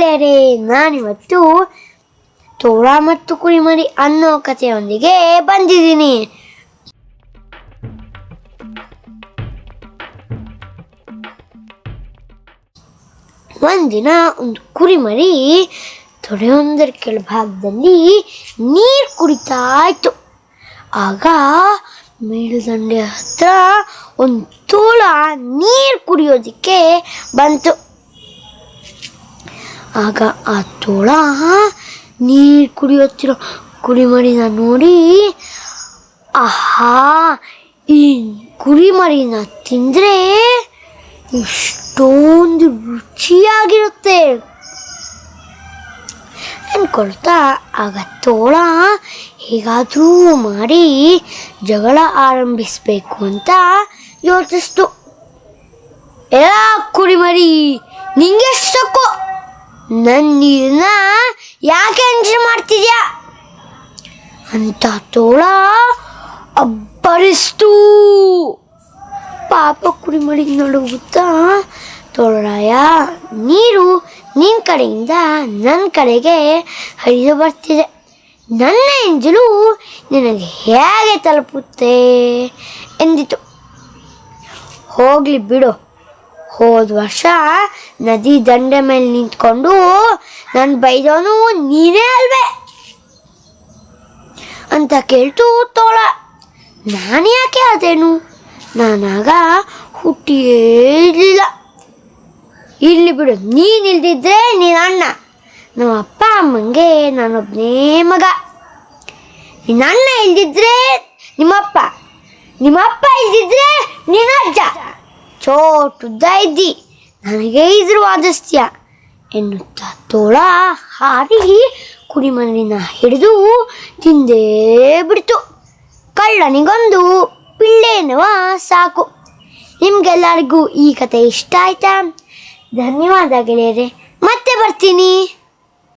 ಗೆಳೆಯರೇ, ನಾನಿವತ್ತು ತೋಳ ಮತ್ತು ಕುರಿಮರಿ ಅನ್ನೋ ಕಥೆಯೊಂದಿಗೆ ಬಂದಿದ್ದೀನಿ. ಒಂದಿನ ಒಂದು ಕುರಿಮರಿ ತೊಡೆಯೊಂದರ ಕೆಳಭಾಗದಲ್ಲಿ ನೀರು ಕುಡಿತಾ ಇತ್ತು. ಆಗ ಮೇಲ್ದಂಡೆ ಹತ್ರ ಒಂದು ತೋಳ ನೀರು ಕುಡಿಯೋದಕ್ಕೆ ಬಂತು. ಆಗ ಆ ತೋಳ ನೀರು ಕುಡಿಯುತ್ತಿರೋ ಕುರಿಮರಿನ ನೋಡಿ, ಆಹಾ, ಈ ಕುರಿಮರಿನ ತಿಂದರೆ ಎಷ್ಟೊಂದು ರುಚಿಯಾಗಿರುತ್ತೆ ಅನ್ಕೊಳ್ತಾ, ಆಗ ತೋಳ ಹೇಗಾದರೂ ಮಾಡಿ ಜಗಳ ಆರಂಭಿಸಬೇಕು ಅಂತ ಯೋಚಿಸ್ತು. ಎಲ್ಲ ಕುರಿಮರಿ, ನಿಂಗೆಷ್ಟು ಸಾಕು, ನನ್ನ ನೀರನ್ನ ಯಾಕೆ ಎಂಜಾಯ್ ಮಾಡ್ತಿದ್ಯಾ ಅಂತ ತೋಳ ಅಬ್ಬರಿಸ್ತು. ಪಾಪ ಕುರಿಮರಿಗೆ ನಡುಗುತ್ತಾ, ತೋಳರಾಯ, ನೀರು ನಿನ್ನ ಕಡೆಯಿಂದ ನನ್ನ ಕಡೆಗೆ ಹರಿದು ಬರ್ತಿದೆ. ನನ್ನ ಎಂಜಲು ನಿನಗೆ ಹೇಗೆ ತಲುಪುತ್ತೆ ಎಂದಿತು. ಹೋಗಲಿ ಬಿಡು, ಹೋದ ವರ್ಷ ನದಿ ದಂಡೆ ಮೇಲೆ ನಿಂತ್ಕೊಂಡು ನನ್ನ ಬೈದವನು ನೀನೇ ಅಲ್ವೇ ಅಂತ ಕೇಳ್ತು ತೋಳ. ನಾನು ಯಾಕೆ ಅದೇನು, ನಾನಾಗ ಹುಟ್ಟಿಯೇ ಇರಲಿಲ್ಲ. ಇಲ್ಲಿ ಬಿಡು, ನೀನಿಲ್ದಿದ್ರೆ ನೀನು ಅಣ್ಣ, ನಮ್ಮ ಅಪ್ಪ ಅಮ್ಮಂಗೆ ನಾನೊಬ್ಬನೇ ಮಗ. ನಿನ್ನ ಅಣ್ಣ ಇಲ್ದಿದ್ರೆ ನಿಮ್ಮಪ್ಪ, ನಿಮ್ಮಪ್ಪ ಇಲ್ದಿದ್ರೆ ನಿನ್ನ ಅಜ್ಜ. ಚೋಟುದ್ದ ಇದ್ದಿ, ನನಗೆ ಇದ್ರು ವಾದಿಸ್ತೀಯ ಎನ್ನುತ್ತಾ ತೋಳ ಹಾರಿ ಕುರಿಮರಿನ ಹಿಡಿದು ತಿಂದೇ ಬಿಡ್ತು. ಕಳ್ಳನಿಗೊಂದು ಪಿಳ್ಳೆನವ ಸಾಕು. ನಿಮ್ಗೆಲ್ಲರಿಗೂ ಈ ಕತೆ ಇಷ್ಟ ಆಯ್ತಾ? ಧನ್ಯವಾದ ಗೆಳೆಯರೆ, ಮತ್ತೆ ಬರ್ತೀನಿ.